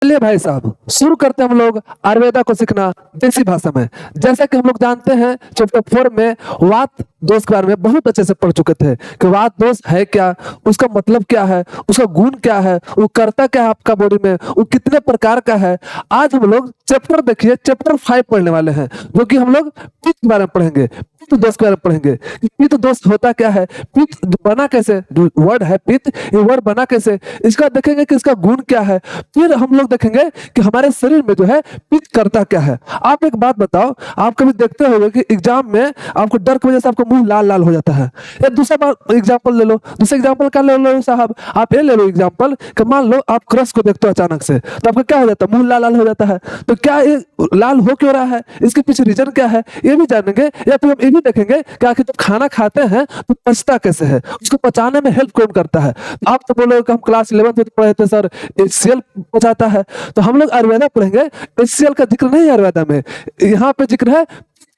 चलिए भाई साहब शुरू करते हैं हम लोग आयुर्वेदा को सीखना देसी भाषा में। जैसा कि हम लोग जानते हैं चैप्टर 4 में वात दोष के बारे में बहुत अच्छे से पढ़ चुके थे कि वात दोष है क्या, उसका मतलब क्या है, उसका गुण क्या है, वो करता क्या है आपका बॉडी में, वो कितने प्रकार का है। आज हम लोग चैप्टर देखिए चैप्टर 5 पढ़ने वाले हैं जो कि हम लोग पित्त के बारे में पढ़ेंगे, पित्त दोष के बारे में पढ़ेंगे कि पित्त दोष होता क्या है, पित्त बना कैसे, जो वर्ड है पित्त ये वर्ड बना कैसे, इसका देखेंगे कि इसका गुण क्या है। फिर हम लोग देखेंगे कि हमारे शरीर में जो है पित्त करता क्या है। आप एक बात बताओ, आप कभी देखते होंगे कि एग्जाम में आपको डर की वजह से आपका मुंह लाल लाल हो जाता है। या दूसरा बात एग्जाम्पल ले लो, दूसरा एग्जाम्पल क्या ले लो साहब, आप ये ले लो एग्जाम्पल कि मान लो आप क्रश को देखते हो अचानक से तो आपका क्या हो जाता है, मुंह लाल लाल हो जाता है। तो क्या ये लाल हो क्यों रहा है, इसके पीछे रीजन क्या है ये भी जानेंगे। या फिर हम ये भी देखेंगे कि आखिर जब खाना खाते हैं तो पचता कैसे है, उसको पचाने में हेल्प कौन करता है। तो आप तो बोलोगे कि हम क्लास 11 में पढ़े थे सर HCl पचाता है, तो हम लोग आयुर्वेदा पढ़ेंगे HCl का जिक्र नहीं है आयुर्वेदा में, यहाँ पे जिक्र है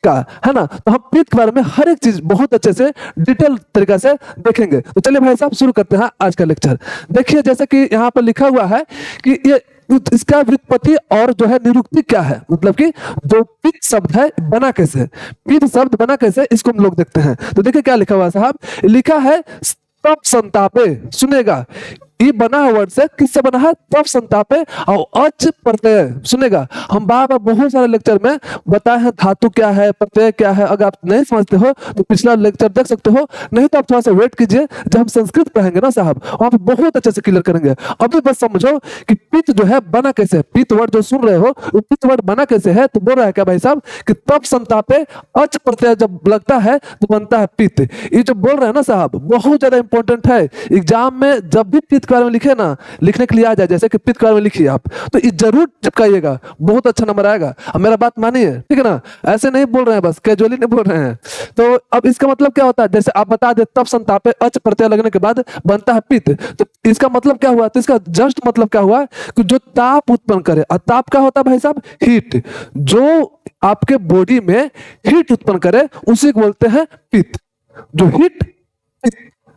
का, है ना। तो हम पित्त के बारे में हर एक चीज बहुत अच्छे से डिटेल तरीका से देखेंगे। तो चलिए भाई साहब शुरू करते हैं आज का लेक्चर। देखिए जैसे कि यहाँ पर लिखा हुआ है कि ये इसका व्युत्पत्ति और जो है निरुक्ति क्या है, मतलब कि जो पित्त शब्द है बना कैसे, पित्त शब्द बना कैसे, इसको हम लोग देखते हैं। तो देखिए क्या लिखा हुआ है साहब, लिखा है तप संतापे, सुनेगा ये बना है वर्ड से, किससे बना है, तप संतापे और अच प्रत्यय। सुनेगा हम बार बार बहुत सारे लेक्चर में बताए हैं धातु क्या है, प्रत्यय क्या है। अगर आप नहीं समझते हो तो पिछला लेक्चर देख सकते हो, नहीं तो आप थोड़ा सा वेट कीजिए, जब हम संस्कृत पढ़ेंगे ना साहब वहां पे बहुत अच्छे से क्लियर करेंगे। अभी बस समझो कि पित्त जो है बना कैसे है, पित्त वर्ड जो सुन रहे हो वो पित्त वर्ड बना कैसे है। तो बोल रहा है क्या भाई साहब कि तप संतापे अच प्रत्यय जब लगता है तो बनता है पित्त। ये जो बोल रहे हैं ना साहब बहुत ज्यादा इंपॉर्टेंट है। एग्जाम में जब भी पित्त के बारे में लिखे ना, लिखने के लिए आ जाए, जैसे कि पित्त के बारे में लिखिए आप तो ये जरूर चिपकाइएगा, बहुत अच्छा नंबर आएगा। अब मेरा बात मानिए, ठीक है ना, ऐसे नहीं बोल रहे हैं, बस कैजुअली नहीं बोल रहे हैं। तो अब इसका मतलब क्या होता है, जैसे आप बता दे तप संतापे अच प्रत्यय लगने के बाद बनता है पित्त, तो इसका मतलब क्या हुआ, तो इसका जस्ट मतलब क्या हुआ कि जो ताप उत्पन्न करे। और ताप क्या होता है भाई साहब, हीट, जो आपके बॉडी में हीट उत्पन्न करे उसी को बोलते हैं पित्त। जो हीट,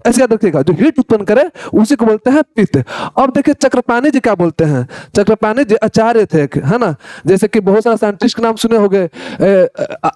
ऐसे याद रखिएगा, जो हीट उत्पन्न करे उसी को बोलते हैं पित्त। अब देखिए चक्रपाणी जी क्या बोलते हैं, चक्रपाणी जी आचार्य थे है ना, जैसे कि बहुत सारे साइंटिस्ट के नाम सुने होंगे,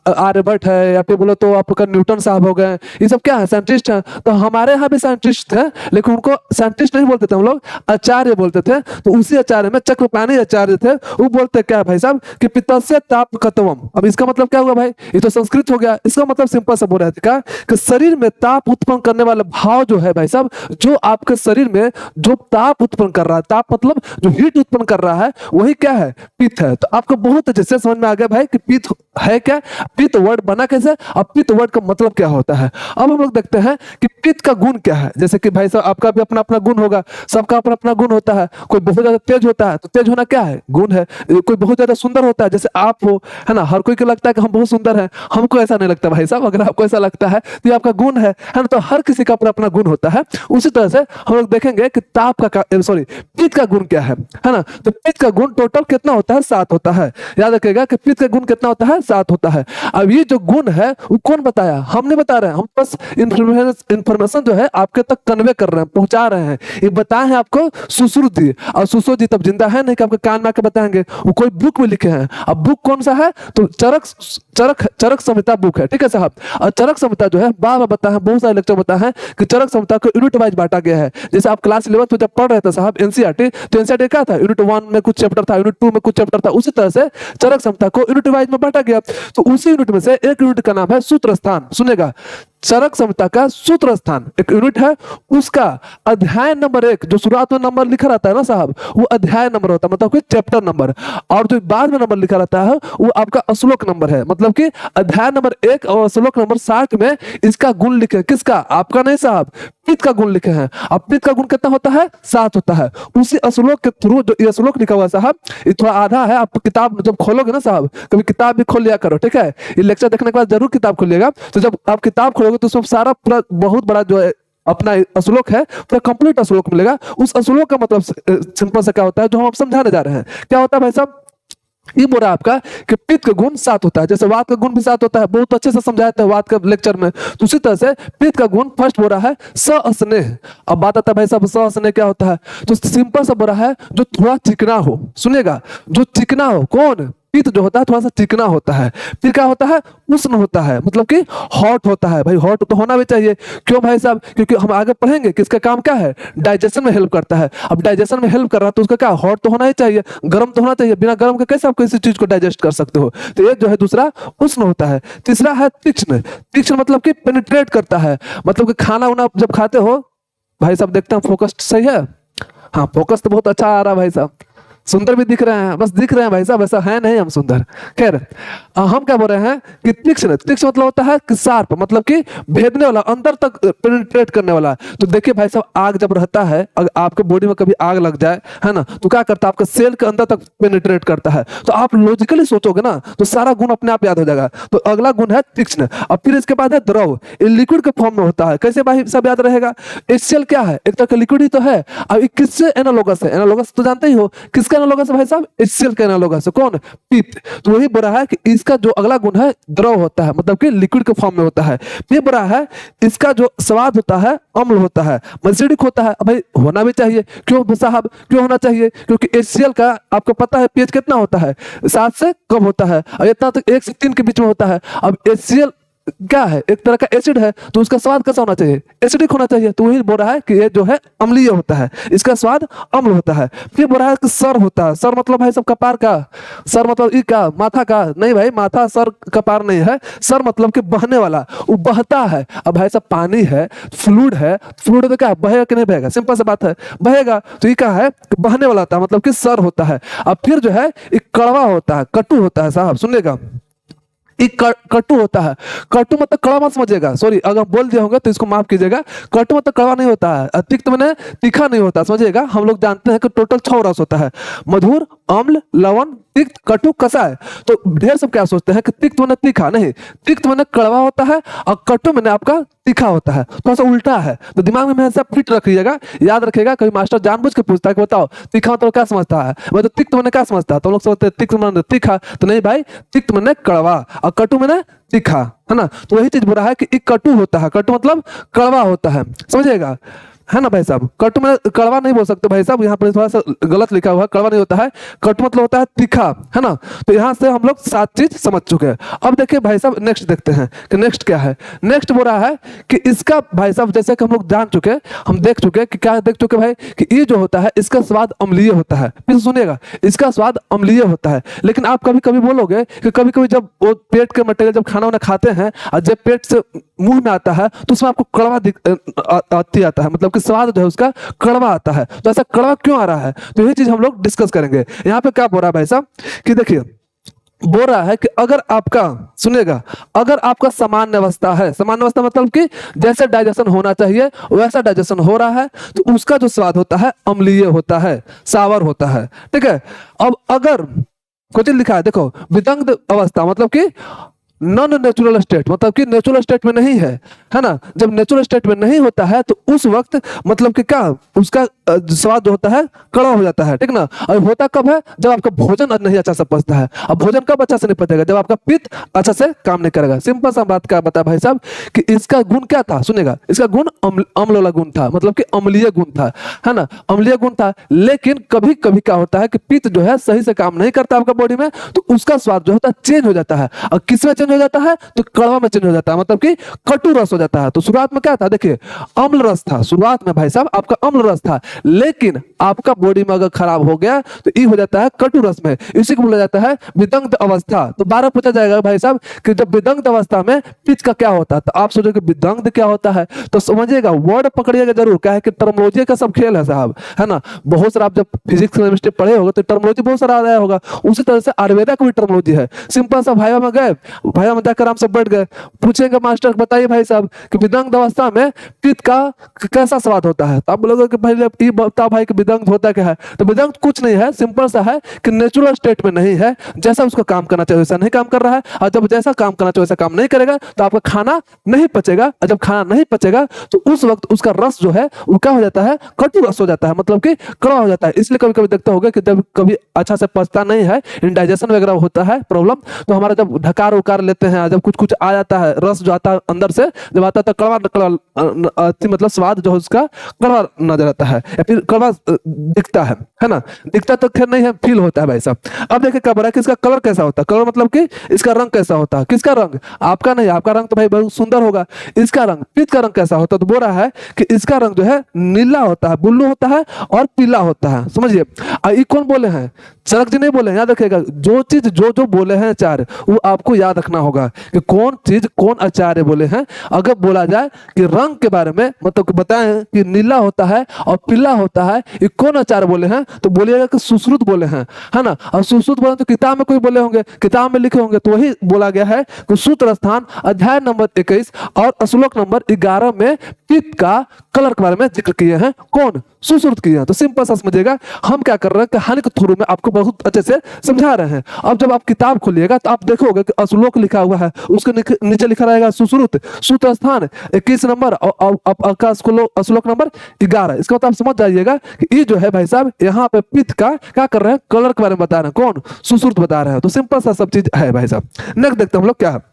आर्यभट्ट है या फिर बोलो तो आपका न्यूटन साहब हो गए, ये सब क्या है साइंटिस्ट हैं। तो हमारे यहाँ भी साइंटिस्ट थे लेकिन उनको साइंटिस्ट नहीं बोलते थे, हम लोग आचार्य बोलते थे। तो उसी आचार्य में चक्रपाणी आचार्य थे, वो बोलते क्या भाई साहब कि पित्तस्य ताप कतवम। अब इसका मतलब क्या हुआ भाई, ये तो संस्कृत हो गया, इसका मतलब सिंपल सा बोल रहे थे क्या कि शरीर में ताप उत्पन्न करने वाला भाव जो है भाई साहब, जो आपके शरीर में जो ताप उत्पन्न कर रहा है, ताप मतलब जो हीट उत्पन्न कर रहा है वही क्या है, पित्त है। तो आपको बहुत अच्छे से समझ में आ गया भाई कि पित्त है क्या, पित्त वर्ड बना कैसे, और पित्त वर्ड का मतलब क्या होता है। अब हम लोग देखते हैं कि पित्त का गुण क्या है। जैसे कि भाई साहब आपका भी अपना अपना गुण होगा, सबका अपना अपना गुण होता है। कोई बहुत ज्यादा तेज होता है तो तेज होना क्या है, गुण है। कोई बहुत ज्यादा सुंदर होता है, जैसे आप हो, है ना, हर कोई को लगता है कि हम बहुत सुंदर हैं, हमको ऐसा नहीं लगता भाई साहब। अगर आपको ऐसा लगता है तो ये आपका गुण है ना। तो हर किसी का अपना अपना गुण होता है। उसी तरह से हम लोग देखेंगे कि ताप का सॉरी पित्त का गुण क्या है ना। तो पित्त का गुण टोटल कितना होता है, 7 होता है। याद रखिएगा कि पित्त का गुण कितना होता है, 7 होता है। अब ये जो गुण है वो कौन बताया, हम नहीं बता रहे हैं, हम बस इंफॉर्मेशन जो है आपके तक कन्वे कर रहे हैं, पहुंचा रहे हैं। ये बताए हैं आपको सुश्रुत जी, और सुश्रुत जी तब जिंदा है नहीं कि आपके कान में आके बताएंगे, वो कोई बुक में लिखे हैं। अब बुक कौन सा है, तो चरक चरक चरक संहिता बुक है, ठीक है साहब। और चरक संहिता जो है बार बार बताया है, बहुत सारे लेक्चर बताए हैं कि चरक संहिता को यूनिट वाइज बांटा गया है। जैसे आप क्लास 11 में जब पढ़ रहे थे साहब एनसीईआरटी, तो एनसीईआरटी क्या था, यूनिट 1 में कुछ चैप्टर था, यूनिट 2 में कुछ चैप्टर था। उसी तरह से चरक संहिता को यूनिट वाइज में बांटा गया। तो उसी यूनिट में से एक यूनिट का नाम है सूत्र स्थान। सुनेगा, चरक संहिता का सूत्र स्थान एक यूनिट है, उसका अध्याय नंबर 1 जो शुरुआत में नंबर लिखा रहता है ना साहब, वो अध्याय नंबर होता है, मतलब कि चैप्टर नंबर। और जो बाद में नंबर लिखा रहता है वो आपका श्लोक नंबर है, मतलब कि अध्याय नंबर 1 और श्लोक नंबर 60 में इसका गुण लिखे, किसका, आपका नहीं साहब, पित्त का गुण लिखे हैं। अब पित्त का गुण कितना होता है, 7 होता है। उसी श्लोक के थ्रू जो ये श्लोक लिखा हुआ साहब, ये थोड़ा आधा है। आप किताब जब खोलोगे ना साहब, कभी किताब भी खोल लिया करो, ठीक है। ये लेक्चर देखने के बाद जरूर किताब खोलिएगा। तो जब आप किताब खोलोगे तो उसमें सारा पूरा बहुत बड़ा जो है अपना श्लोक है, पूरा कंप्लीट श्लोक मिलेगा। उस श्लोक का मतलब सिंपल से क्या होता है जो हम समझाने जा रहे हैं, क्या होता है भाई साहब ये बोल रहा है आपका कि पित्त का गुण 7 होता है, जैसे वात का गुण भी 7 होता है, बहुत अच्छे से समझाया था वात का लेक्चर में। तो उसी तरह से पित्त का गुण फर्स्ट बोल रहा है सस्नेह। अब बात आता है भाई साहब सस्नेह क्या होता है, तो सिंपल सा बोल रहा है जो थोड़ा चिकना हो, सुनिएगा, जो चिकना हो, कौन, पित्त जो होता है थोड़ा सा चिकना होता है। फिर क्या होता है, उष्ण होता है, मतलब कि हॉट होता है। भाई हॉट तो होना भी चाहिए, क्यों भाई साहब, क्योंकि हम आगे पढ़ेंगे कि इसका काम क्या है, डाइजेशन में हेल्प करता है। अब डाइजेशन में हेल्प कर रहा है तो उसका क्या, हॉट तो होना ही चाहिए, गर्म तो होना चाहिए। बिना गर्म के कैसे आप किसी चीज को डाइजेस्ट कर सकते हो। तो ये जो है दूसरा उष्ण होता है। तीसरा है तीक्ष्ण। तीक्ष्ण मतलब कि पेनिट्रेट करता है, मतलब कि खाना उना जब खाते हो, भाई साहब देखते हैं फोकस सही है, हाँ फोकस तो बहुत अच्छा आ रहा है भाई साहब, सुंदर भी दिख रहे हैं, बस दिख रहे हैं भाई साहब, ऐसा है नहीं हम सुंदर। खैर हम क्या बोल रहे हैं कि तीक्ष्ण, तीक्ष्ण मतलब होता है कि शार्प, मतलब कि भेदने वाला, अंदर तक पेनिट्रेट करने वाला। तो देखिए भाई साहब आग जब रहता है, अगर आपके बॉडी में कभी आग लग जाए है ना, तो क्या करता है, आपके सेल के अंदर तक पेनिट्रेट करता है। तो आप लॉजिकली सोचोगे ना तो सारा गुण अपने आप याद हो जाएगा। तो अगला गुण है तीक्ष्ण। और फिर इसके बाद है द्रव, ये लिक्विड के फॉर्म में होता है। कैसे भाई सब याद रहेगा, HCl क्या है, एक तरह का लिक्विड ही तो है। अब किससे एनालोगस है, एनालोगस तो जानते ही हो, किसका एनालोगस है भाई साहब, HCl का एनालोगस है, कौन, पित्त। तो वही बोला है कि इसका जो अगला गुण है द्रव होता है, मतलब कि लिक्विड के फॉर्म में होता है। फिर बोला है इसका जो स्वाद होता है अम्ल होता है, एसिडिक होता है। भाई होना भी चाहिए, क्यों साहब क्यों होना चाहिए, क्योंकि HCl का आपको पता है पीएच कितना होता है, 7 से कम होता है, और इतना तो 1 से 3 के बीच में होता है। अब HCl क्या है, एक तरह का एसिड है, तो उसका स्वाद कैसा होना चाहिए, एसिडिक होना चाहिए। तो वही बोल रहा है कि ये जो है अम्लीय होता है, इसका स्वाद अम्ल होता है। फिर बोल रहा है कि सर होता है, सर मतलब भाई सब कपार का, सर मतलब ई का, माथा का नहीं भाई, माथा सर कपार नहीं है, सर मतलब कि बहने वाला, वो बहता है। अब भाई सब पानी है, फ्लूइड है, फ्लूइड तो क्या बहेगा कि नहीं बहेगा, सिंपल सा बात है, बहेगा। तो ये क्या है कि बहने वाला होता है, मतलब कि सर होता है। अब फिर जो है एक कड़वा होता है, कटु होता है साहब, सुनिएगा, एक कटु होता है। कटु मतलब कड़वा मत समझिएगा, सॉरी अगर बोल दिया होगा तो इसको माफ कीजिएगा। कटु मतलब कड़वा नहीं होता है, तिक्त मैंने तीखा नहीं होता, समझिएगा। हम लोग जानते हैं कि टोटल 6 रस होता है, मधुर, अम्ल, लवण, तिक्त, कटु, कसाय। तो ढेर सब क्या सोचते हैं कि तिक्त मैंने तीखा, नहीं, तिक्त मैंने कड़वा होता है और कटु मैंने आपका तीखा होता है, थोड़ा सा उल्टा है। तो दिमाग में हमेशा फिट रखिएगा, याद रखिएगा। कभी मास्टर जानबूझ के पूछता है कि बताओ तीखा तो क्या समझता है, मैं तो तिक्त मैंने क्या समझता है, तो लोग सोचते हैं तिक्त मैंने तीखा, तो नहीं भाई, तिक्त मैंने कड़वा और कटु मैंने तीखा, है ना। तो वही चीज बोल रहा है कि एक कटु होता है, कटु मतलब कड़वा होता है, समझिएगा, है ना भाई साहब। कटु में कड़वा नहीं बोल सकते भाई साहब, यहाँ पर थोड़ा सा गलत लिखा हुआ है, कड़वा नहीं होता है, कटु मतलब होता है तीखा, है ना। तो यहाँ से हम लोग 7 चीज समझ चुके हैं। अब देखिए भाई साहब नेक्स्ट देखते हैं कि नेक्स्ट क्या है। नेक्स्ट बोल रहा है कि इसका भाई साहब जैसे कि हम लोग जान चुके, हम देख चुके कि क्या देख चुके भाई, कि ये जो होता है इसका स्वाद अम्लीय होता है। फिर सुनिएगा, इसका स्वाद अम्लीय होता है। लेकिन आप कभी कभी बोलोगे कि कभी कभी जब वो पेट के मटेरियल जब खाना वाना खाते हैं और जब पेट से मुंह में आता है तो उसमें आपको कड़वा आता है, मतलब कि स्वाद जो है उसका कड़वा आता है। तो ऐसा कड़वा क्यों आ रहा है, तो यही चीज हम लोग डिस्कस करेंगे। यहाँ पे क्या बोल रहा है भाई साहब कि देखिए, बोल रहा है कि अगर आपका, सुनिएगा, अगर आपका सामान्य अवस्था है, सामान्य अवस्था मतलब कि जैसे डाइजेशन होना चाहिए वैसा डाइजेशन हो रहा है, तो उसका जो स्वाद होता है अम्लीय होता है, सावर होता है, ठीक है। अब अगर कुछ लिखा है, देखो, विदग्ध अवस्था मतलब कि नॉन नेचुरल स्टेट, मतलब कि नेचुरल स्टेट में नहीं है ना। जब नेचुरल स्टेट में नहीं होता है तो उस वक्त मतलब कि क्या, उसका स्वाद जो होता है कड़वा हो जाता है, ठीक ना। और होता कब है, जब आपका भोजन नहीं अच्छा से पचता है। अब भोजन कब अच्छा से नहीं पचेगा, जब आपका पित्त अच्छा से काम नहीं करेगा। सिंपल सा बात क्या बता भाई साहब कि इसका गुण क्या था, सुनेगा, इसका गुण अम्ल वाला गुण था, मतलब कि अम्लीय गुण था, है ना, अम्लीय गुण था। लेकिन कभी कभी क्या होता है कि पित्त जो है सही से काम नहीं करता आपका बॉडी में, तो उसका स्वाद जो होता है चेंज हो जाता है। और किसमें चेंज हो जाता है, तो कड़वा में चेंज हो जाता है, मतलब कि कटु रस हो जाता है। तो शुरुआत में क्या था, देखिए अम्ल रस था, शुरुआत में भाई साहब आपका अम्ल रस था, लेकिन आपका बॉडी में अगर खराब हो गया तो ये हो जाता है कटु रस में, इसी को बोला जाता है विदग्ध अवस्था। तो 12 पूछा जाएगा भाई साहब कि जब विदग्ध अवस्था में पित्त का क्या होता है, तो आप सोचोगे विदग्ध क्या होता है, तो समझिएगा, वर्ड पकड़िएगा जरूर, क्या है कि टर्मोलॉजी का सब खेल है साहब, है ना। बहुत सारा आप जब फिजिक्स केमिस्ट्री पढ़े होगा तो टर्मोलॉजी बहुत सारा आया होगा, उसी तरह से आयुर्वेदा का भी टर्मोलॉजी है। सिंपल सा भाई में गए, भाई हम जाकर आराम से बैठ गए, पूछेंगे मास्टर बताइए भाई साहब कि विदग्ध अवस्था में पित्त का कैसा स्वाद होता है, तो आप बोलोगे कि भाई ये बता भाई कि विदग्ध होता क्या है। तो विदग्ध कुछ नहीं है, सिंपल सा है कि नेचुरल स्टेट में नहीं है, जैसा उसको काम करना चाहिए वैसा नहीं काम कर रहा है, और जब जैसा काम करना चाहिए वैसा काम नहीं करेगा तो आपका खाना नहीं पचेगा, और जब खाना नहीं पचेगा तो उस वक्त उसका रस जो है वो क्या हो जाता है, कटु रस हो जाता है, मतलब कि कड़वा हो जाता है। इसलिए कभी कभी देखते होगा कि जब कभी अच्छा से पचता नहीं है, इंडाइजेशन वगैरह होता है प्रॉब्लम, तो हमारा जब ढकार उकार लेते हैं, जब कुछ कुछ आ जाता है, रस जो आता है अंदर से जब आता है तो कड़वा कड़वा मतलब स्वाद जो है उसका कड़वा नजर आता है या फिर कड़वा दिखता है ना। दिखता तो खैर नहीं है, फील होता है भाई साहब। अब देखिए क्या बोला है कि इसका कलर कैसा होता है, कलर मतलब कि इसका रंग कैसा होता है, किसका रंग, आपका नहीं, आपका रंग तो भाई बहुत सुंदर होगा, इसका रंग पित्त का रंग कैसा होता है, तो बोल रहा है कि इसका रंग जो है नीला होता है, ब्लू होता है और पीला होता है, समझिए। ये कौन बोले हैं, चरक जी नहीं बोले, याद रखिएगा जो चीज जो जो बोले हैं आचार्य वो आपको याद रखना होगा कि कौन चीज कौन आचार्य बोले हैं। अगर बोला जाए कि रंग के बारे में मतलब कि बताएं कि नीला होता है और पीला होता है, ये कौन आचार्य बोले हैं, तो बोलिएगा कि सुश्रुत बोले हैं, है ना। और सुश्रुत बोले तो किताब में कोई बोले होंगे, किताब में लिखे होंगे, तो वही बोला गया है कि सूत्र स्थान अध्याय नंबर 21 और श्लोक नंबर 11 में पित्त का कलर के बारे में जिक्र किए हैं, कौन, सुश्रुत किए हैं। तो सिंपल सा समझिएगा, हम क्या कर रहे हैं कहानी के थ्रू में आपको बहुत अच्छे से समझा रहे हैं। अब जब आप किताब खोलिएगा तो आप देखोगे कि श्लोक लिखा हुआ है, उसके नीचे लिखा रहेगा सुश्रुत, सूत्र स्थान 21 नंबर और श्लोक नंबर 11। इसका मतलब आप समझ जाइएगा कि ये जो है भाई साहब यहाँ पे पित्त का क्या कर रहे हैं, कलर के बारे में बता रहे हैं, कौन, सुश्रुत बता रहे हैं। तो सिंपल सा सब चीज है भाई साहब। नेक्स्ट देखते हैं हम लोग क्या है,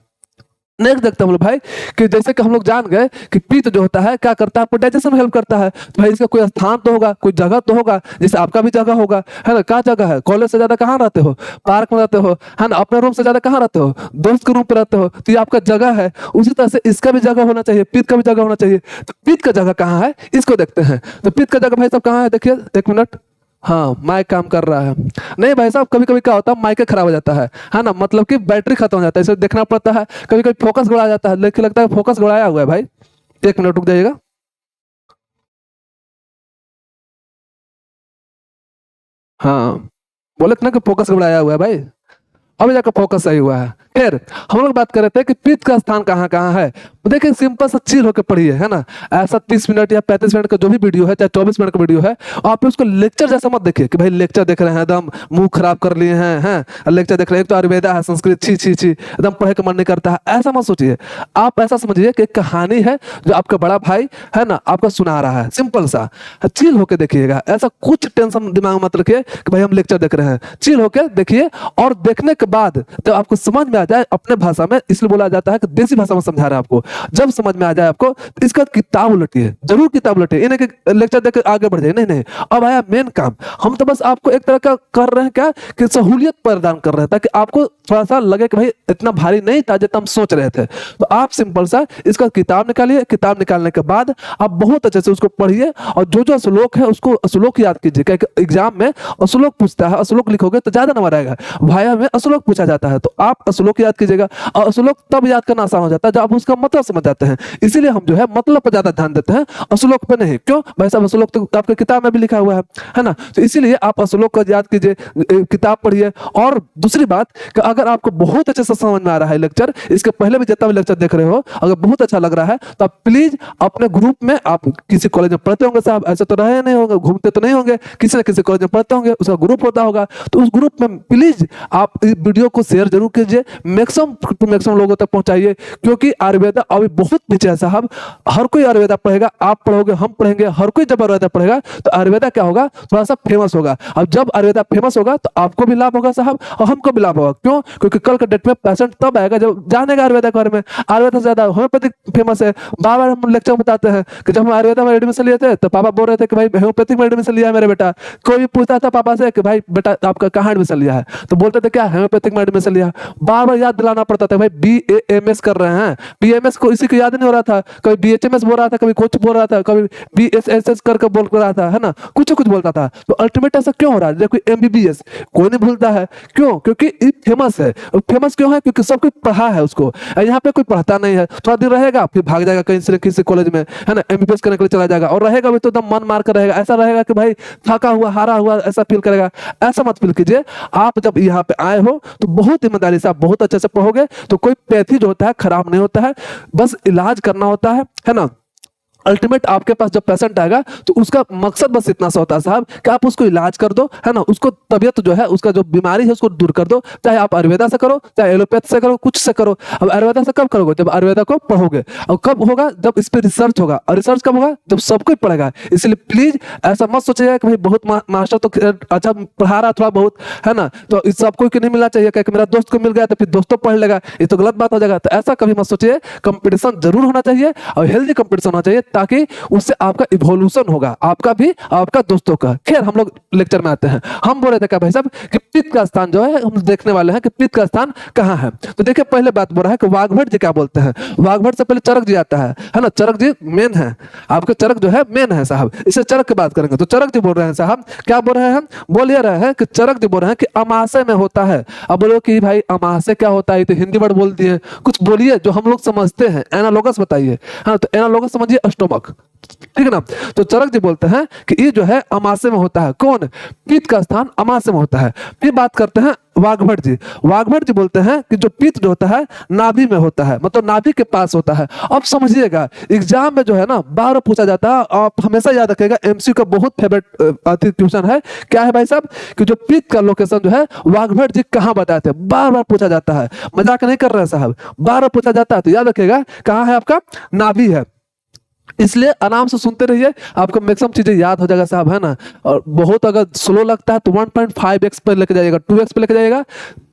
नेक्स्ट देखते हैं हम लोग भाई कि जैसे कि हम लोग जान गए कि पित्त जो होता है क्या करता है, आपको डाइजेशन में हेल्प करता है। तो भाई इसका कोई स्थान तो होगा, कोई जगह तो होगा, जैसे आपका भी जगह होगा, है ना। क्या जगह है, कॉलेज से ज्यादा कहाँ रहते हो, पार्क में रहते हो, है ना। अपने रूम से ज्यादा कहाँ रहते हो, दोस्त के रूम पे रहते हो, तो ये आपका जगह है। उसी तरह से इसका भी जगह होना चाहिए, पित्त का भी जगह होना चाहिए। तो पित्त का जगह कहाँ है, इसको देखते हैं। तो पित्त का जगह भाई साहब कहाँ है, देखिए एक मिनट, हाँ माइक काम कर रहा है, नहीं भाई साहब कभी कभी क्या होता है माइक खराब हो जाता है ना, मतलब कि बैटरी खत्म हो जाता है, इसे देखना पड़ता है, कभी कभी फोकस गड़ा जाता है, लेकिन लगता है फोकस गड़ाया हुआ है भाई। एक मिनट रुक जाइएगा, हाँ बोले ना कि फोकस गड़ाया हुआ है भाई, अभी जाकर फोकस सही हुआ है। खैर हम लोग बात कर रहे थे कि पित्त का स्थान कहाँ कहाँ है। देखिए सिंपल सा चिल होकर पढ़िए, है ना। ऐसा 30 मिनट या 35 मिनट का जो भी वीडियो है, चाहे 24 मिनट का वीडियो है, आप उसको लेक्चर जैसा मत देखिए कि भाई लेक्चर देख रहे हैं एकदम मुंह खराब कर लिए हैं लेक्चर देख रहे हैं, एक तो आयुर्वेदा है, संस्कृत छी छी छी, एकदम पढ़े का मन नहीं करता है, ऐसा मत सोचिए। आप ऐसा समझिए कि एक कहानी है जो आपका बड़ा भाई है ना आपका सुना रहा है, सिंपल सा चिल होकर देखिएगा। ऐसा कुछ टेंशन दिमाग में मत रखिए कि भाई हम लेक्चर देख रहे हैं, चिल होकर देखिए। और देखने के बाद जब आपको समझ में आ जाए अपने भाषा में, इसलिए बोला जाता है कि देसी भाषा में समझा रहा है आपको, जब समझ में आ जाए आपको तो इसका किताब उलटिए, जरूर किताब उलटिए, इन्हें कि लेक्चर देकर आगे बढ़ जाए, नहीं नहीं। अब आया मेन काम, हम तो बस आपको एक तरह का कर रहे हैं क्या कि सहूलियत प्रदान कर रहे हैं, ताकि आपको थोड़ा सा लगे कि भाई इतना भारी नहीं था जितना हम सोच रहे थे। तो आप सिंपल सा इसका किताब निकालिए, किताब निकालने के बाद आप बहुत अच्छे से उसको पढ़िए, और जो जो श्लोक है उसको श्लोक याद कीजिए, क्योंकि एग्जाम में श्लोक पूछता है, श्लोक लिखोगे तो ज्यादा नंबर आएगा। भाया में श्लोक पूछा जाता है, तो आप श्लोक याद कीजिएगा, और श्लोक तब याद करना आसान हो जाता है जब आप उसका मतलब समझ जाते हैं। इसीलिए हम जो है मतलब पर ज्यादा ध्यान देते हैं, श्लोक पे नहीं। क्यों भाई साहब, श्लोक तो आपके किताब में भी लिखा हुआ है ना। तो इसीलिए आप श्लोक को याद कीजिए, किताब पढ़िए। और दूसरी बात कि अगर आपको बहुत अच्छे से समझ में आ रहा है लेक्चर, इसके पहले भी जितना भी लेक्चर देख रहे हो, अगर बहुत अच्छा लग रहा है तो आप प्लीज अपने ग्रुप में, आप किसी कॉलेज में पढ़ते होंगे साहब, ऐसे तो रहे नहीं होंगे, घूमते तो नहीं होंगे, किसी न किसी कॉलेज में पढ़ते होंगे, उसका ग्रुप होता होगा, तो उस ग्रुप में प्लीज आप इस वीडियो को शेयर जरूर कीजिए, मैक्सिमम टू मैक्सिमम लोगों तक पहुंचाइए। क्योंकि आयुर्वेदा अभी बहुत पीछे है साहब, हर कोई आयुर्वेदा पढ़ेगा, आप पढ़ोगे, हम पढ़ेंगे, हर कोई जब आयुर्वेदा पढ़ेगा तो आयुर्वेदा क्या होगा, थोड़ा सा फेमस होगा। अब जब आयुर्वेदा फेमस होगा तो आपको भी लाभ होगा साहब, और हमको भी लाभ होगा। क्यों, क्योंकि कल के डेट में पेशेंट तब आएगा जब जानेगा आयुर्वेदा के बारे में। आयुर्वेदा से ज्यादा होम्योपैथिक फेमस है। बार बार हम लेक्चर बताते हैं कि जब हम आयुर्वेदा में एडमिशन लिए थे तो पापा बोल रहे थे कि भाई होम्योपैथिक में एडमिशन लिया है मेरे बेटा। कोई भी पूछता था पापा से कि भाई बेटा आपका कहाँ एडमिशन लिया है, तो बोलते थे क्या होम्योपैथिक में एडमिशन लिया। बार बार याद दिलाना पड़ता था भाई BAMS कर रहे हैं, BMS को इसी को याद नहीं हो रहा था, कभी BHMS बोल रहा था, कभी कुछ बोल रहा था, कभी BSSS करके बोल रहा था, है ना, कुछ कुछ बोलता था। तो अल्टीमेट ऐसा क्यों हो रहा है? देखो MBBS कोई नहीं भूलता है, क्यों? क्योंकि ये फेमस है। फेमस क्यों है? क्योंकि सब कोई पढ़ा है उसको। यहाँ पे कोई पढ़ता नहीं है, थोड़ा दिन रहेगा फिर भाग जाएगा कहीं से किसी कॉलेज में, है ना, MBBS करने के लिए चला जाएगा, और रहेगा भी तो एकदम मन मार कर रहेगा, ऐसा रहेगा कि भाई थका हुआ हारा हुआ ऐसा फील करेगा। ऐसा मत फील कीजिए। आप जब यहाँ पे आए हो तो बहुत ईमानदारी से आप बहुत अच्छे से पढ़ोगे, तो कोई पैथी जो होता है खराब नहीं होता है, बस इलाज करना होता है ना। अल्टीमेट आपके पास जब पेशेंट आएगा तो उसका मकसद बस इतना सा होता है साहब कि आप उसको इलाज कर दो, है ना, उसको तबियत जो है, उसका जो बीमारी है उसको दूर कर दो। चाहे आप आयुर्वेदा से करो, चाहे एलोपैथ से करो, कुछ से करो। अब आयुर्वेदा से कब करोगे? जब आयुर्वेदा को पढ़ोगे। और कब होगा? जब इस पर रिसर्च होगा। और रिसर्च कब होगा? जब सब कोई पढ़ेगा। इसलिए प्लीज ऐसा मत सोचिएगा कि भाई बहुत मास्टर तो अच्छा पढ़ा रहा थोड़ा बहुत, है ना, तो इस सबको नहीं मिलना चाहिए, क्या मेरा दोस्त को मिल गया तो फिर दोस्तों पढ़ लेगा, ये तो गलत बात हो जाएगा। तो ऐसा कभी मत सोचिए। कंपटीशन जरूर होना चाहिए और हेल्दी कंपटीशन होना चाहिए, ताकि उससे आपका इवोल्यूशन होगा, आपका भी आपका दोस्तों का। खैर हम लोग लेक्चर में आते हैं। हम बोल रहे थे क्या भाई साहब कि पित्त का स्थान जो है हम देखने वाले हैं कि पित्त का स्थान कहाँ है। तो देखिए पहले बात बोल रहा है कि वाग्भट जी क्या बोलते हैं। वाग्भट से पहले चरक जी आता है ना। चरक जी मेन है, आपका चरक जो है मेन है साहब। इसे चरक की बात करेंगे तो चरक जी बोल रहे हैं साहब, क्या बोल रहे हैं? हम बोल ये रहे हैं कि चरक जी बोल रहे हैं कि अमाशय में होता है। अब बोलो कि भाई अमाशय क्या होता है, तो हिंदी वर्ड बोल दिए, कुछ बोलिए जो हम लोग समझते हैं, एनालॉगस बताइए। हाँ तो एनालॉगस समझिए, स्टोमक, ठीक है ना। तो चरक जी बोलते हैं कि ये जो है अमाशय में होता है। कौन? पित्त का स्थान अमाशय में होता है। फिर बात करते हैं वाग्भट जी। वाग्भट जी बोलते हैं कि जो पित्त जो होता है नाभि में होता है, मतलब नाभि के पास होता है। अब समझिएगा एग्जाम में जो है ना बार पूछा जाता है, आप हमेशा याद रखिएगा, MCQ का बहुत फेवरेट क्वेश्चन है। क्या है भाई साहब कि जो पित्त का लोकेशन जो है वाग्भट जी कहाँ बताए थे, बार बार पूछा जाता है। मजाक नहीं कर रहे हैं साहब, बार बार पूछा जाता है। तो याद रखिएगा कहाँ है आपका, नाभि है। इसलिए आराम से सुनते रहिए, आपको मैक्सिमम चीजें याद हो जाएगा साहब, है ना। और बहुत अगर स्लो लगता है तो 1.5x पे लेके जाइएगा, 2x पे लेके जाइएगा,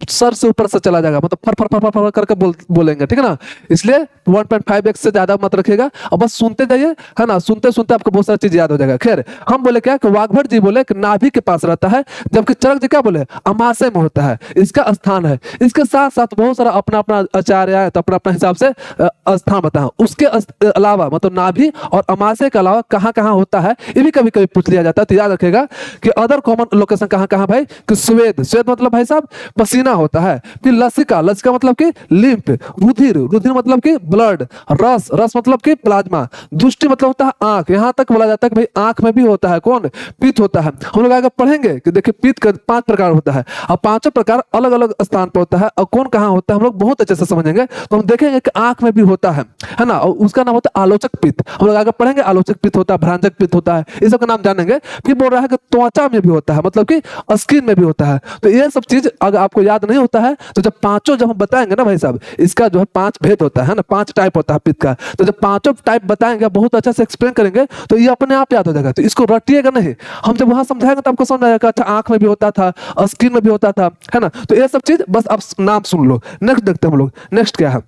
सर से ऊपर से चला जाएगा, मतलब फर फर फर फर करके बोलेंगे, ठीक है ना। इसलिए 1.5x से ज्यादा मत रखिएगा और बस सुनते जाइए, है ना। सुनते सुनते आपको बहुत सारी चीज याद हो जाएगा। खैर हम बोले क्या कि वाग्भट जी बोले कि नाभि के पास रहता है, जबकि चरक जी क्या बोले अमाशय में होता है, इसका स्थान है। इसके साथ साथ बहुत सारा अपना अपना आचार्य है तो अपना अपना हिसाब से स्थान बताया। उसके अलावा मतलब नाभि और अमाशय के अलावा कहाँ कहाँ होता है ये भी कभी कभी पूछ लिया जाता है। तो याद रखेगा कि अदर कॉमन लोकेशन कहाँ कहाँ भाई, कि स्वेद, स्वेद मतलब भाई साहब पसीना होता है। फिर लसिका, लसिका मतलब कि लिम्फ, रुधिर, रुधिर मतलब कि ब्लड, रस, रस मतलब कि प्लाज्मा, दृष्टि मतलब होता है आंख। यहाँ तक बोला जाता है कि भाई आंख में भी होता है कौन, पित्त होता है। हम लोग आगे पढ़ेंगे कि देखिए पित्त का 5 प्रकार होता है और पांचों प्रकार अलग अलग स्थान पर होता है और कौन कहाँ होता है हम लोग बहुत अच्छे से समझेंगे। तो हम देखेंगे कि आंख में भी होता है ना, और उसका नाम होता है आलोचक पित्त। हम लोग आगे पढ़ेंगे आलोचक पित्त होता है, भ्रांजक पित्त होता है, इस सब का नाम जानेंगे। फिर बोल रहा है कि त्वचा में भी होता है, मतलब कि स्किन में भी होता है। तो ये सब चीज अगर आपको याद नहीं होता है तो जब पांचों जब हम बताएंगे ना भाई साहब, इसका जो है 5 भेद होता है ना, 5 टाइप होता है पित्त का। तो जब पांचों टाइप बताएंगे बहुत अच्छे से एक्सप्लेन करेंगे तो ये अपने आप याद हो जाएगा। तो इसको रटिएगा नहीं, हम जब वहां समझाएंगे तो आपको समझ आएगा अच्छा आंख में भी होता था, स्किन में भी होता था, है ना। तो ये सब चीज बस आप नाम सुन लो। नेक्स्ट देखते हैं हम लोग, नेक्स्ट क्या है।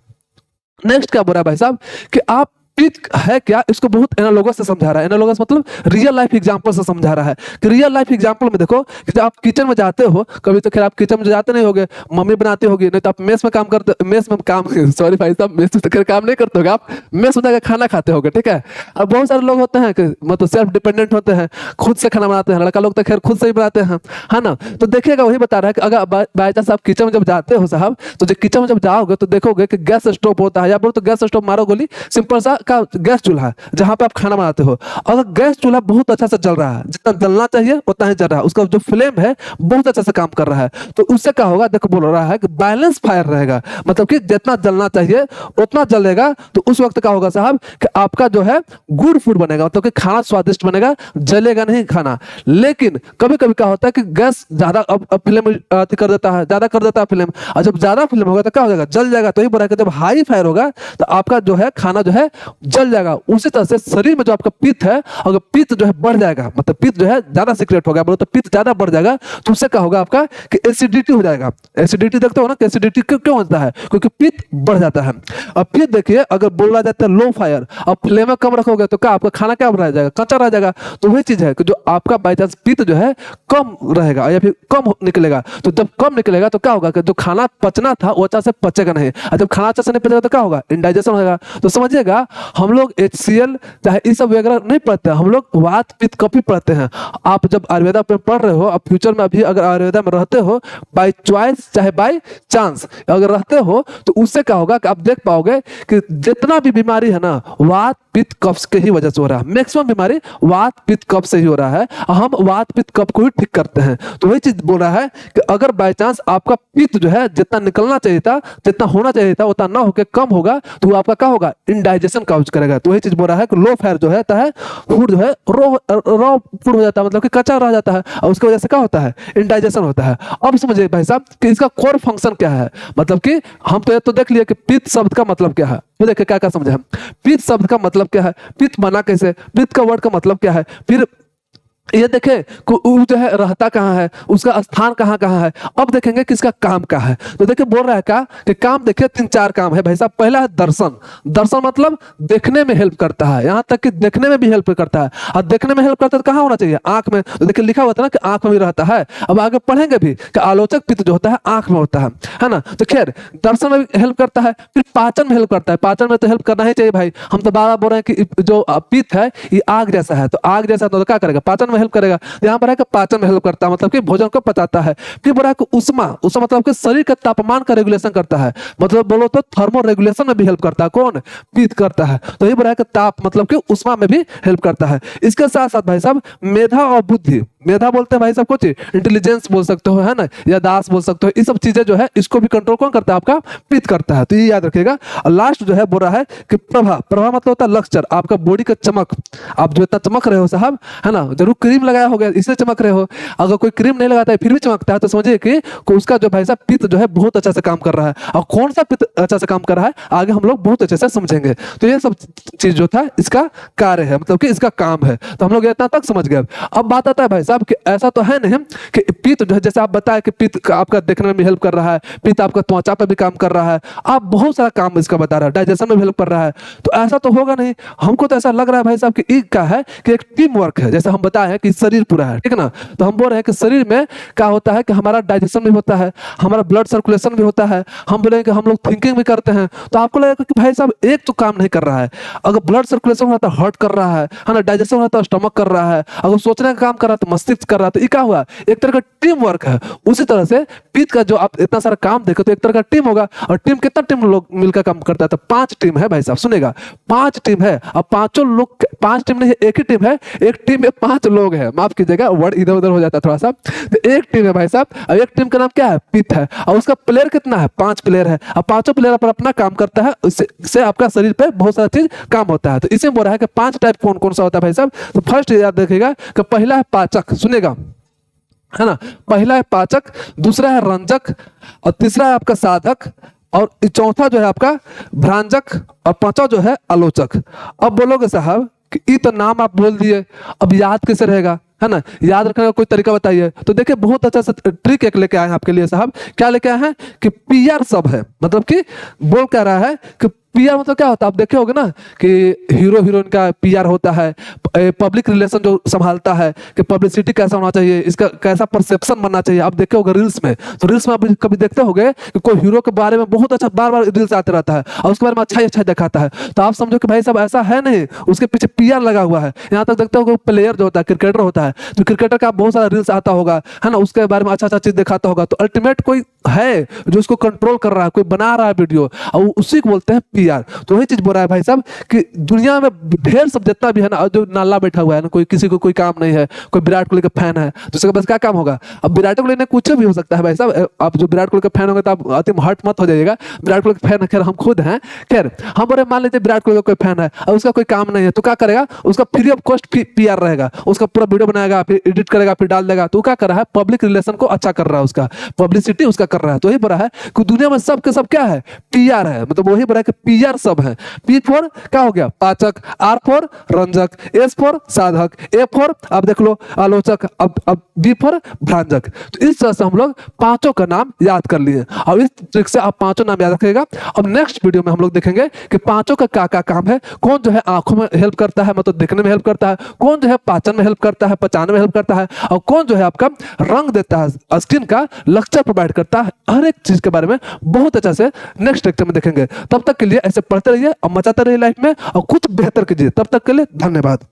नेक्स्ट क्या बोल रहा है भाई साहब कि आप पित्त है क्या, इसको बहुत एनालॉगस से समझा रहा है। एनालॉगस मतलब रियल लाइफ एग्जांपल से समझा रहा है कि रियल लाइफ एग्जांपल में देखो कि जब आप किचन में जाते हो, कभी तो खैर आप किचन में जाते नहीं होगे, मम्मी बनाती होगी, नहीं तो आप मेस में काम करते, मेस में काम सॉरी भाई साहब मेस में तो खैर काम नहीं करते होगे, आप मेस में जाकर खाना खाते होगे, ठीक है। अब बहुत सारे लोग होते हैं कि मतलब सेल्फ डिपेंडेंट होते हैं, खुद से खाना बनाते हैं। लड़का लोग तो खैर खुद से ही बनाते हैं, है ना। तो देखिएगा वही बता रहा है कि अगर बाई चांस आप किचन में जब जाते हो साहब, तो जब किचन में जब जाओगे तो देखोगे कि गैस स्टोव होता है, या बोलो तो गैस स्टोव मारो गोली, सिंपल सा का गैस चूल्हा जहां पे आप खाना बनाते हो। अगर गैस चूल्हा बहुत अच्छा से जल रहा है, जितना जलना चाहिए उतना ही जल रहा है, उसका जो फ्लेम है बहुत अच्छा से काम कर रहा है, तो उससे क्या होगा देखो बोल रहा है कि बैलेंस फायर रहेगा, मतलब कि जितना जलना चाहिए उतना जलेगा। तो उस वक्त क्या होगा साहब कि आपका जो है गुड फूड बनेगा, मतलब कि खाना स्वादिष्ट बनेगा, जलेगा नहीं खाना। लेकिन कभी कभी क्या होता है कि गैस ज्यादा अब फ्लेम कर देता है, ज्यादा कर देता है फ्लेम, और जब ज्यादा फ्लेम होगा तो क्या हो जाएगा, जल जाएगा। तो ही बोला कि जब हाई फायर होगा तो आपका जो है खाना जो है जल जाएगा। उसी तरह से शरीर में जो आपका पित्त है, अगर पित्त जो है बढ़ जाएगा, मतलब पित्त जो है ज्यादा सीक्रेट हो गया, बोलो तो पित्त ज्यादा बढ़ जाएगा, तो उससे क्या होगा आपका कि एसिडिटी हो जाएगा। एसिडिटी देखते हो ना कि एसिडिटी क्यों होता है, क्योंकि पित्त बढ़ जाता है। अब फिर देखिए, अगर बोला जाता है लो फायर, अब फ्लेम कम रखोगे तो क्या आपका खाना क्या रह जाएगा, कच्चा रह जाएगा। तो वही चीज है कि जो आपका बाई चांस पित्त जो है कम रहेगा या फिर कम निकलेगा, तो जब कम निकलेगा तो क्या होगा कि जो खाना पचना था वो अच्छा से पचेगा नहीं, और जब खाना अच्छा से नहीं पचेगा तो क्या होगा, इंडाइजेशन होगा। तो समझिएगा, हम लोग HCl चाहे ये सब वगैरह नहीं पढ़ते, हम लोग वात पित्त कफ ही पढ़ते हैं। आप जब आयुर्वेदा पे पढ़ रहे हो, अब फ्यूचर में अभी अगर आयुर्वेदा में रहते हो बाई चॉइस चाहे बाई चांस अगर रहते हो, तो उससे क्या होगा कि आप देख पाओगे कि जितना भी बीमारी है ना, वात पित्त कफ के ही वजह से हो रहा है। मैक्सिमम बीमारी वात पित्त कफ से ही हो रहा है, हम वात पित्त कफ को ही ठीक करते हैं। तो वही चीज बोल रहा है कि अगर बाय चांस आपका पित्त जो है जितना निकलना चाहिए था, जितना होना चाहिए था, उतना ना होकर कम होगा, तो आपका क्या होगा, इंडाइजेशन काउज करेगा। तो वही चीज बोल रहा है कि लो फायर जो है फूड जो है रॉ फूड हो जाता है, मतलब कि कच्चा रह जाता है, और उसकी वजह से क्या होता है, इंडाइजेशन होता है। अब समझिए भाई साहब कि इसका कोर फंक्शन क्या है, मतलब कि हम तो ये तो देख लिए कि पित्त शब्द का मतलब क्या है, तो देखिए क्या क्या समझे हम। पित्त शब्द का मतलब क्या है, पित्त बना कैसे, पित्त का वर्ड का मतलब क्या है, फिर ये देखें जो है रहता कहाँ है, उसका स्थान कहाँ कहाँ है। अब देखेंगे कि इसका काम क्या है। तो देखिए बोल रहा है क्या कि काम देखिए 3-4 काम है भाई साहब। पहला है दर्शन। दर्शन मतलब देखने में हेल्प करता है, यहाँ तक कि देखने में भी हेल्प करता है। और देखने में हेल्प करता है तो कहाँ होना चाहिए, आंख में। तो देखिए लिखा हुआ था ना कि आंख में भी रहता है। अब आगे पढ़ेंगे भी कि आलोचक पित्त जो होता है आंख में होता है ना। तो खैर दर्शन में भी हेल्प करता है, फिर पाचन में हेल्प करता है। पाचन में तो हेल्प करना ही चाहिए भाई, हम तो बार बार बोल रहे हैं कि जो पित्त है ये आग जैसा है, तो आग जैसा तो क्या करेगा, पाचन में हेल्प करेगा। यहाँ पर है कि पाचन में हेल्प करता है, मतलब कि भोजन को पचाता है। फिर बोला है कि उष्मा, उष्मा मतलब कि शरीर के तापमान का रेगुलेशन करता है, मतलब बोलो तो थर्मो रेगुलेशन में भी हेल्प करता है। कौन, पित्त करता है। तो ये बोला है कि ताप मतलब कि उष्मा में भी हेल्प करता है। इसके साथ साथ भाई साहब मेधा और बुद्धि, मेधा बोलते हैं भाई साहब कुछ इंटेलिजेंस बोल सकते हो, है ना, या दास बोल सकते हो, ये सब चीजें जो है इसको भी कंट्रोल कौन करता है, आपका पित्त करता है। तो ये याद रखिएगा। और लास्ट जो है बोल रहा है कि प्रभा, प्रभा मतलब होता है लक्ष्चर, आपका बॉडी का चमक। आप जो इतना चमक रहे हो साहब, है ना, जरूर क्रीम लगाया होगा इसलिए चमक रहे हो। अगर कोई क्रीम नहीं लगाता है फिर भी चमकता है, तो समझिए कि उसका जो भाई साहब पित्त जो है बहुत अच्छा से काम कर रहा है। और कौन सा पित्त अच्छा से काम कर रहा है आगे हम लोग बहुत अच्छे से समझेंगे। तो ये सब चीज जो था इसका कार्य है, मतलब कि इसका काम है। तो हम लोग इतना तक समझ गए। अब बात आता है भाई साहब कि ऐसा तो है नहीं कि पित्त जो है, जैसे आप बताया कि पित्त आपका देखने में भी हेल्प कर रहा है, पित्त आपका त्वचा पे भी काम कर रहा है, आप बहुत सारा काम इसका बता रहा है, डाइजेशन में भी हेल्प कर रहा है। तो ऐसा तो होगा नहीं, हमको तो ऐसा लग रहा है भाई साहब कि एक क्या है कि एक टीम वर्क है। जैसे हम बताए हैं कि शरीर पूरा है, ठीक है ना। तो हम बोल रहे हैं कि शरीर में क्या होता है कि हमारा डाइजेशन भी होता है, हमारा ब्लड सर्कुलेशन भी होता है, हम बोलेंगे कि हम लोग थिंकिंग भी करते हैं। तो आपको लगेगा कि भाई साहब एक तो काम नहीं कर रहा है। अगर ब्लड सर्कुलेशन होता है हार्ट कर रहा है ना, डाइजेशन होता है स्टमक कर रहा है, अगर सोचने का काम कर रहा है तो मस्तिष्क कर रहा है। तो ये क्या हुआ, एक तरह का टीम वर्क है। उसी तरह से पित्त का जो आप इतना सारा काम देखो तो एक तरह का टीम होगा। और टीम कितना टीम लोग मिलकर काम करता है, तो 5 टीम है भाई साहब, सुनेगा 5 टीम है। अब पांचों लोग, 5 टीम नहीं, एक ही टीम है, एक टीम में 5 लोग हैं, माफ कीजिएगा वर्ड इधर उधर हो जाता है थोड़ा सा। तो एक टीम है भाई साहब, और एक टीम का नाम क्या है, पित्त है। और उसका प्लेयर कितना है, 5 प्लेयर है। और पांचों प्लेयर पर अपना काम करता है, इससे आपका शरीर पे बहुत सारा चीज काम होता है। तो इसे बोल रहा है कि 5 टाइप कौन कौन सा होता है भाई साहब। तो फर्स्ट याद रखिएगा कि पहला है पाचक, सुनेगा, है ना। पहला है पाचक, दूसरा है रंजक, और तीसरा है आपका साधक, और चौथा जो है आपका भ्रांजक, और पांचवा जो है आलोचक। अब बोलोगे साहब कि ये तो नाम आप बोल दिए, अब याद कैसे रहेगा, है ना, याद रखने का कोई तरीका बताइए। तो देखिए बहुत अच्छा सा ट्रिक एक लेके आए हैं आपके लिए साहब। क्या लेके आए हैं कि पीआर सब है, मतलब कि बोल कह रहा है कि पीआर मतलब क्या होता है, आप देखे होगे ना कि हीरो हीरोइन का पीआर होता है, पब्लिक रिलेशन जो संभालता है कि पब्लिसिटी कैसा होना चाहिए, इसका कैसा परसेप्शन बनना चाहिए। आप देखे होगे रील्स में, तो रील्स में आप कभी देखते होगे कि कोई हीरो के बारे में बहुत अच्छा बार बार रील्स आते रहता है और उसके बारे में अच्छा ही अच्छा दिखाता है। तो आप समझो कि भाई साहब ऐसा है नहीं, उसके पीछे पीआर लगा हुआ है। यहाँ तक देखते हो प्लेयर जो होता है, क्रिकेटर होता है, तो क्रिकेटर का बहुत सारा रील्स आता होगा, है ना, उसके बारे में अच्छा अच्छा चीज दिखाता होगा। तो अल्टीमेट कोई है जो उसको कंट्रोल कर रहा है, कोई बना रहा है वीडियो, और उसी को बोलते हैं पीआर। तो वही चीज बोल रहा है भाई साहब कि दुनिया में ढेर सब जितना भी है ना, जो नाला बैठा हुआ है ना, कोई किसी को कोई काम नहीं है, कोई विराट कोहली का फैन है तो उसके पास क्या काम होगा। अब विराट कोहली ने कुछ भी हो सकता है भाई साहब, आप जो विराट कोहली का फैन होगा तो आप अति हर्ट मत हो जाइएगा। विराट कोहली का फैन खैर हम खुद हैं, खैर हम बोले मान लीजिए विराट कोहली का कोई फैन है और उसका कोई काम नहीं है, तो क्या करेगा, उसका फ्री ऑफ कॉस्ट पीआर रहेगा, उसका पूरा वीडियो बनाएगा, फिर एडिट करेगा, फिर डाल देगा। तो क्या कर रहा है, पब्लिक रिलेशन को अच्छा कर रहा है, उसका पब्लिसिटी उसका कर रहा है। तो वही बोला है कि दुनिया में सब के सब क्या है, पीआर है। मतलब वही बोला है कि पीआर सब है। पी फॉर क्या हो गया, पाचक, आर फॉर रंजक, एस फॉर साधक, ए फॉर अब देख लो आलोचक, अब बी फॉर भ्रांजक। तो इस तरह से हम लोग पांचों का नाम याद कर लिए और इस ट्रिक से आप पांचों नाम याद रखिएगा। अब नेक्स्ट वीडियो में हम लोग देखेंगे कि पांचों का क्या क्या काम है, कौन जो है आंखों में हेल्प करता है, मतलब देखने में हेल्प करता है, कौन जो है पाचन में हेल्प करता है, पचाने में हेल्प करता है, और कौन जो है आपका रंग देता है, स्किन का लक्ष्य प्रोवाइड करता है। हर एक चीज के बारे में बहुत अच्छा से नेक्स्ट लेक्चर में देखेंगे। तब तक के लिए ऐसे पढ़ते रहिए और मचाते रहिए लाइफ में और कुछ बेहतर कीजिए। तब तक के लिए धन्यवाद।